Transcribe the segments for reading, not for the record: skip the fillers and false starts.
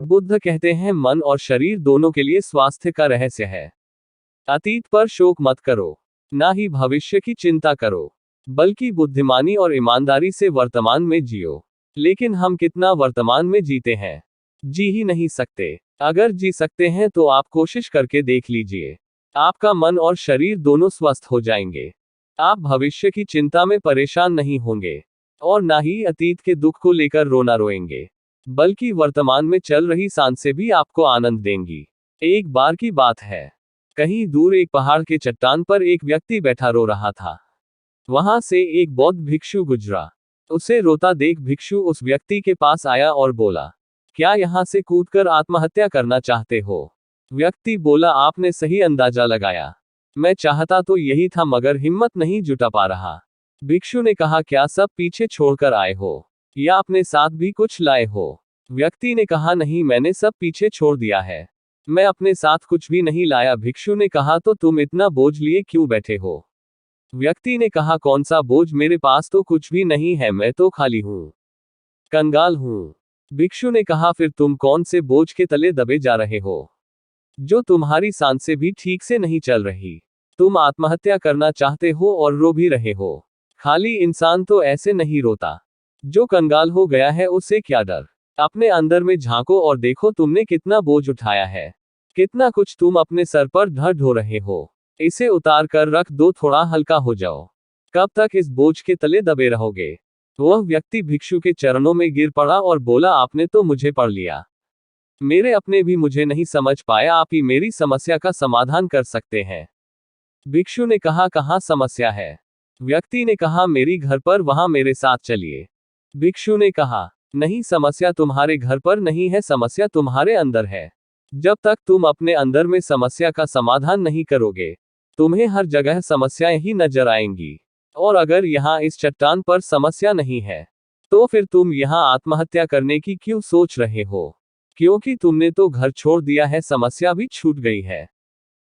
बुद्ध कहते हैं मन और शरीर दोनों के लिए स्वास्थ्य का रहस्य है। अतीत पर शोक मत करो, ना ही भविष्य की चिंता करो, बल्कि बुद्धिमानी और ईमानदारी से वर्तमान में जियो। लेकिन हम कितना वर्तमान में जीते हैं? जी ही नहीं सकते। अगर जी सकते हैं तो आप कोशिश करके देख लीजिए। आपका मन और शरीर दोनों स्वस्थ हो जाएंगे। आप भविष्य की चिंता में परेशान नहीं होंगे और ना ही अतीत के दुख को लेकर रोना रोएंगे, बल्कि वर्तमान में चल रही सांसें भी आपको आनंद देंगी। एक बार की बात है, कहीं दूर एक पहाड़ के चट्टान पर एक व्यक्ति बैठा रो रहा था। वहां से एक बौद्ध भिक्षु गुजरा। उसे रोता देख भिक्षु उस व्यक्ति के पास आया और बोला, क्या यहां से कूदकर आत्महत्या करना चाहते हो? व्यक्ति बोला, आपने सही अंदाजा लगाया। मैं चाहता तो यही था मगर हिम्मत नहीं जुटा पा रहा। भिक्षु ने कहा, क्या सब पीछे छोड़कर आए हो या अपने साथ भी कुछ लाए हो? व्यक्ति ने कहा, नहीं, मैंने सब पीछे छोड़ दिया है। मैं अपने साथ कुछ भी नहीं लाया। भिक्षु ने कहा, तो तुम इतना बोझ लिए क्यों बैठे हो? व्यक्ति ने कहा, कौन सा बोझ, मेरे पास तो कुछ भी नहीं है, मैं तो खाली हूं, कंगाल हूं। भिक्षु ने कहा, फिर तुम कौन से बोझ के तले दबे जा रहे हो, जो तुम्हारी सांसें भी ठीक से नहीं चल रही? तुम आत्महत्या करना चाहते हो और रो भी रहे हो। खाली इंसान तो ऐसे नहीं रोता। जो कंगाल हो गया है उसे क्या डर? अपने अंदर में झांको और देखो तुमने कितना बोझ उठाया है, कितना कुछ तुम अपने सर पर ढो रहे हो। इसे उतार कर रख दो, थोड़ा हल्का हो जाओ। कब तक इस बोझ के तले दबे रहोगे? वह व्यक्ति भिक्षु के चरणों में गिर पड़ा और बोला, आपने तो मुझे पढ़ लिया। मेरे अपने भी मुझे नहीं समझ पाया, आप ही मेरी समस्या का समाधान कर सकते हैं। भिक्षु ने कहा, कहाँ समस्या है? व्यक्ति ने कहा, मेरी घर पर, वहां मेरे साथ चलिए। भिक्षु ने कहा, नहीं, समस्या तुम्हारे घर पर नहीं है, समस्या तुम्हारे अंदर है। जब तक तुम अपने अंदर में समस्या का समाधान नहीं करोगे, तुम्हें हर जगह समस्याएं ही नजर आएंगी। और अगर यहाँ इस चट्टान पर समस्या नहीं है, तो फिर तुम यहाँ आत्महत्या करने की क्यों सोच रहे हो? क्योंकि तुमने तो घर छोड़ दिया है, समस्या भी छूट गई है।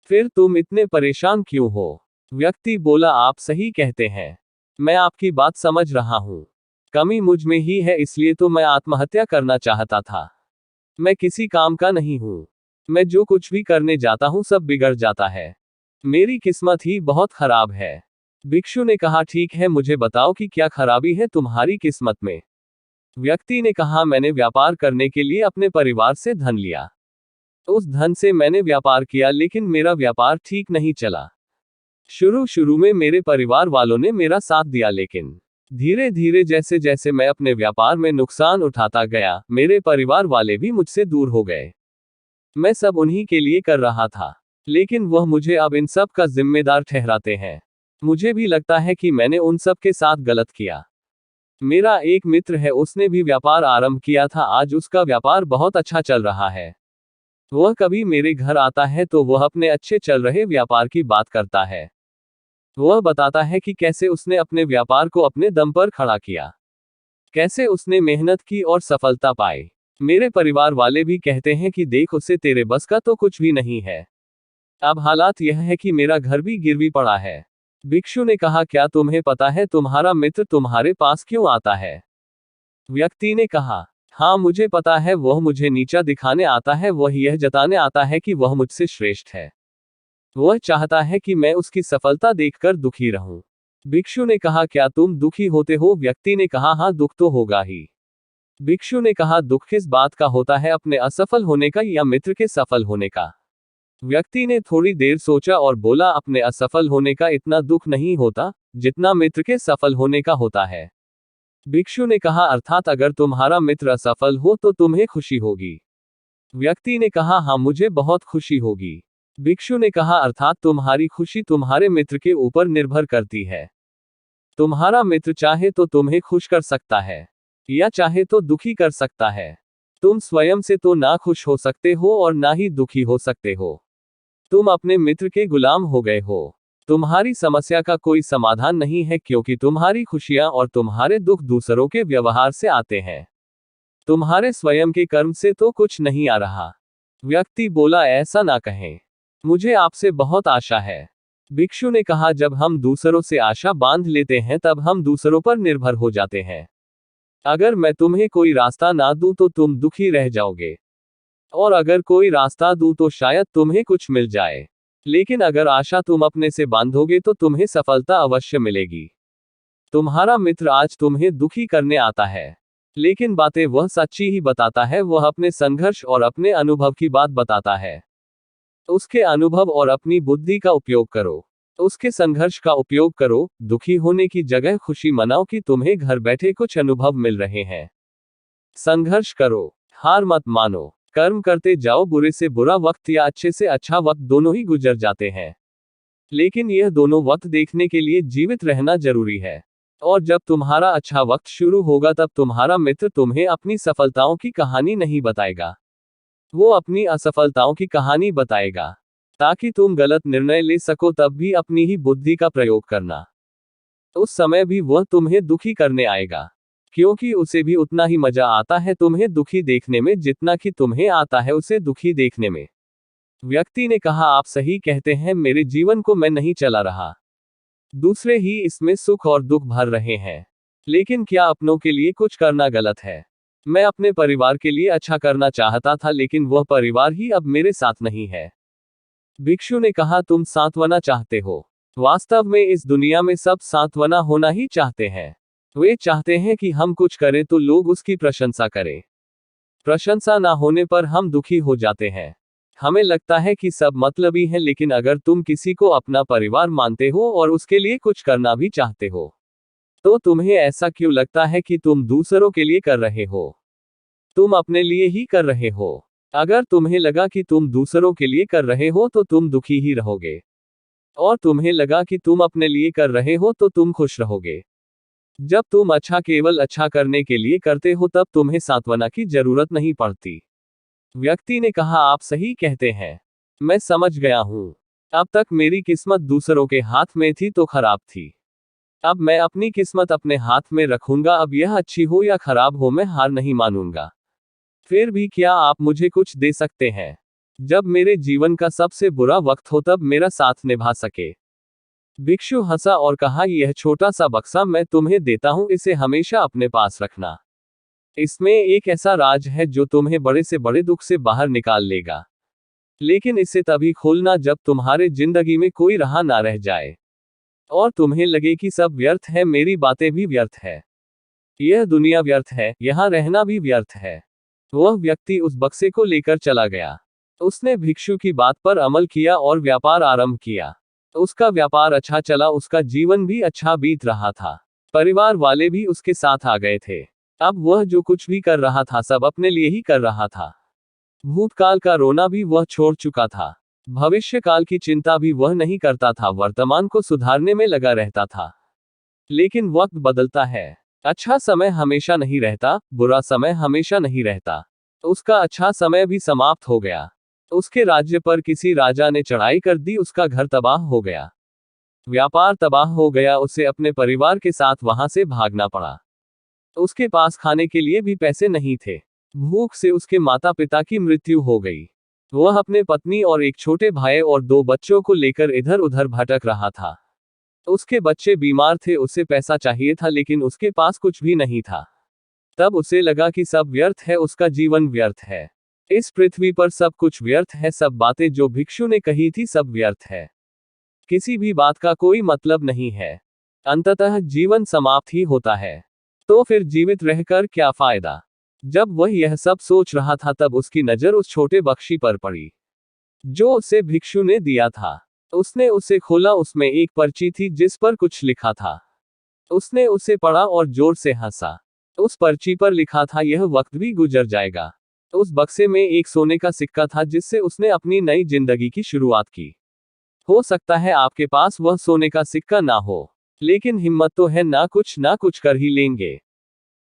फिर तुम इतने परेशान क्यों हो? व्यक्ति बोला, आप सही कहते हैं, मैं आपकी बात समझ रहा हूँ। कमी मुझ में ही है, इसलिए तो मैं आत्महत्या करना चाहता था। मैं किसी काम का नहीं हूँ। मैं जो कुछ भी करने जाता हूँ सब बिगड़ जाता है। मेरी किस्मत ही बहुत खराब है। भिक्षु ने कहा, ठीक है, मुझे बताओ कि क्या खराबी है तुम्हारी किस्मत में? व्यक्ति ने कहा, मैंने व्यापार करने के लिए अपने परिवार से धन लिया। उस धन से मैंने व्यापार किया, लेकिन मेरा व्यापार ठीक नहीं चला। शुरू में मेरे परिवार वालों ने मेरा साथ दिया, लेकिन धीरे धीरे जैसे जैसे मैं अपने व्यापार में नुकसान उठाता गया, मेरे परिवार वाले भी मुझसे दूर हो गए। मैं सब उन्हीं के लिए कर रहा था, लेकिन वह मुझे अब इन सब का जिम्मेदार ठहराते हैं। मुझे भी लगता है कि मैंने उन सब के साथ गलत किया। मेरा एक मित्र है, उसने भी व्यापार आरंभ किया था, आज उसका व्यापार बहुत अच्छा चल रहा है। वह कभी मेरे घर आता है तो वह अपने अच्छे चल रहे व्यापार की बात करता है। वह बताता है कि कैसे उसने अपने व्यापार को अपने दम पर खड़ा किया, कैसे उसने मेहनत की और सफलता पाई। मेरे परिवार वाले भी कहते हैं कि देख, उसे तेरे बस का तो कुछ भी नहीं है। अब हालात यह है कि मेरा घर भी गिरवी पड़ा है। भिक्षु ने कहा, क्या तुम्हें पता है तुम्हारा मित्र तुम्हारे पास क्यों आता है? व्यक्ति ने कहा, हाँ, मुझे पता है, वह मुझे नीचा दिखाने आता है, वह यह जताने आता है कि वह मुझसे श्रेष्ठ है। वह चाहता है कि मैं उसकी सफलता देखकर दुखी रहूं। भिक्षु ने कहा, क्या तुम दुखी होते हो? व्यक्ति ने कहा, हाँ, दुख तो होगा ही। भिक्षु ने कहा, दुख किस बात का होता है, अपने असफल होने का या मित्र के सफल होने का? व्यक्ति ने थोड़ी देर सोचा और बोला, अपने असफल होने का इतना दुख नहीं होता जितना मित्र के सफल होने का होता है। भिक्षु ने कहा, अर्थात अगर तुम्हारा मित्र असफल हो तो तुम्हें खुशी होगी? व्यक्ति ने कहा, हाँ, मुझे बहुत खुशी होगी। भिक्षु ने कहा, अर्थात तुम्हारी खुशी तुम्हारे मित्र के ऊपर निर्भर करती है। तुम्हारा मित्र चाहे तो तुम्हें खुश कर सकता है या चाहे तो दुखी कर सकता है। तुम स्वयं से तो ना खुश हो सकते हो और ना ही दुखी हो सकते हो। तुम अपने मित्र के गुलाम हो गए हो। तुम्हारी समस्या का कोई समाधान नहीं है, क्योंकि तुम्हारी खुशियां और तुम्हारे दुख दूसरों के व्यवहार से आते हैं। तुम्हारे स्वयं के कर्म से तो कुछ नहीं आ रहा। व्यक्ति बोला, ऐसा ना कहें, मुझे आपसे बहुत आशा है। भिक्षु ने कहा, जब हम दूसरों से आशा बांध लेते हैं तब हम दूसरों पर निर्भर हो जाते हैं। अगर मैं तुम्हें कोई रास्ता ना दूं तो तुम दुखी रह जाओगे। और अगर कोई रास्ता दूं तो शायद तुम्हें कुछ मिल जाए, लेकिन अगर आशा तुम अपने से बांधोगे तो तुम्हें सफलता अवश्य मिलेगी। तुम्हारा मित्र आज तुम्हें दुखी करने आता है, लेकिन बातें वह सच्ची ही बताता है। वह अपने संघर्ष और अपने अनुभव की बात बताता है। उसके अनुभव और अपनी बुद्धि का उपयोग करो। उसके संघर्ष का उपयोग करो। दुखी होने की जगह खुशी मनाओ कि तुम्हें घर बैठे कुछ अनुभव मिल रहे हैं। संघर्ष करो, हार मत मानो। कर्म करते जाओ। बुरे से बुरा वक्त या अच्छे से अच्छा वक्त दोनों ही गुजर जाते हैं, लेकिन यह दोनों वक्त देखने के लिए जीवित रहना जरूरी है। और जब तुम्हारा अच्छा वक्त शुरू होगा तब तुम्हारा मित्र तुम्हें अपनी सफलताओं की कहानी नहीं बताएगा, वो अपनी असफलताओं की कहानी बताएगा, ताकि तुम गलत निर्णय ले सको। तब भी अपनी ही बुद्धि का प्रयोग करना। उस समय भी वह तुम्हें दुखी करने आएगा, क्योंकि उसे भी उतना ही मजा आता है तुम्हें दुखी देखने में जितना कि तुम्हें आता है उसे दुखी देखने में। व्यक्ति ने कहा, आप सही कहते हैं, मेरे जीवन को मैं नहीं चला रहा, दूसरे ही इसमें सुख और दुख भर रहे हैं। लेकिन क्या अपनों के लिए कुछ करना गलत है? मैं अपने परिवार के लिए अच्छा करना चाहता था, लेकिन वह परिवार ही अब मेरे साथ नहीं है। भिक्षु ने कहा, तुम सांत्वना चाहते हो। वास्तव में इस दुनिया में सब सांत्वना होना ही चाहते हैं। वे चाहते हैं कि हम कुछ करें तो लोग उसकी प्रशंसा करें। प्रशंसा ना होने पर हम दुखी हो जाते हैं। हमें लगता है कि सब मतलबी हैं, लेकिन अगर तुम किसी को अपना परिवार मानते हो और उसके लिए कुछ करना भी चाहते हो, तो तुम्हें ऐसा क्यों लगता है कि तुम दूसरों के लिए कर रहे हो? तुम अपने लिए ही कर रहे हो। अगर तुम्हें लगा कि तुम दूसरों के लिए कर रहे हो तो तुम दुखी ही रहोगे, और तुम्हें लगा कि तुम अपने लिए कर रहे हो तो तुम खुश रहोगे। जब तुम अच्छा केवल अच्छा करने के लिए करते हो तब तुम्हें सांत्वना की जरूरत नहीं पड़ती। व्यक्ति ने कहा, आप सही कहते हैं, मैं समझ गया हूं। अब तक मेरी किस्मत दूसरों के हाथ में थी तो खराब थी। अब मैं अपनी किस्मत अपने हाथ में रखूंगा। अब यह अच्छी हो या खराब हो, मैं हार नहीं मानूंगा। फिर भी क्या आप मुझे कुछ दे सकते हैं? जब मेरे जीवन का सबसे बुरा वक्त हो तब मेरा साथ निभा सके। भिक्षु हंसा और कहा, यह छोटा सा बक्सा मैं तुम्हें देता हूं, इसे हमेशा अपने पास रखना। इसमें एक ऐसा राज है जो तुम्हें बड़े से बड़े दुख से बाहर निकाल लेगा। लेकिन इसे तभी खोलना जब तुम्हारे जिंदगी में कोई राह ना रह जाए और तुम्हें लगे कि सब व्यर्थ है, मेरी बातें भी व्यर्थ है, यह दुनिया व्यर्थ है, यहां रहना भी व्यर्थ है। वह व्यक्ति उस बक्से को लेकर चला गया। उसने भिक्षु की बात पर अमल किया और व्यापार आरंभ किया। उसका व्यापार अच्छा चला, उसका जीवन भी अच्छा बीत रहा था। परिवार वाले भी उसके साथ आ गए थे। अब वह जो कुछ भी कर रहा था सब अपने लिए ही कर रहा था। भूतकाल का रोना भी वह छोड़ चुका था। भविष्य काल की चिंता भी वह नहीं करता था। वर्तमान को सुधारने में लगा रहता था। लेकिन वक्त बदलता है। अच्छा समय हमेशा नहीं रहता, बुरा समय हमेशा नहीं रहता। उसका अच्छा समय भी समाप्त हो गया। उसके राज्य पर किसी राजा ने चढ़ाई कर दी, उसका घर तबाह हो गया, व्यापार तबाह हो गया, उसे अपने परिवार के साथ वहां से भागना पड़ा। उसके पास खाने के लिए भी पैसे नहीं थे। भूख से उसके माता पिता की मृत्यु हो गई। वह अपने पत्नी और एक छोटे भाई और 2 बच्चों को लेकर इधर उधर भटक रहा था। उसके बच्चे बीमार थे, उसे पैसा चाहिए था, लेकिन उसके पास कुछ भी नहीं था। तब उसे लगा कि सब व्यर्थ है, उसका जीवन व्यर्थ है। इस पृथ्वी पर सब कुछ व्यर्थ है, सब बातें जो भिक्षु ने कही थी सब व्यर्थ है। किसी भी बात का कोई मतलब नहीं है। अंततः जीवन समाप्त ही होता है। तो फिर जीवित रहकर क्या फायदा? जब वह यह सब सोच रहा था तब उसकी नजर उस छोटे बक्शी पर पड़ी जो उसे भिक्षु ने दिया था। उसने उसे खोला, उसमें एक पर्ची थी जिस पर कुछ लिखा था। उसने उसे पढ़ा और जोर से हंसा। उस पर्ची पर लिखा था, यह वक्त भी गुजर जाएगा। उस बक्से में एक सोने का सिक्का था जिससे उसने अपनी नई जिंदगी की शुरुआत की। हो सकता है आपके पास वह सोने का सिक्का ना हो, लेकिन हिम्मत तो है, ना कुछ कर ही लेंगे।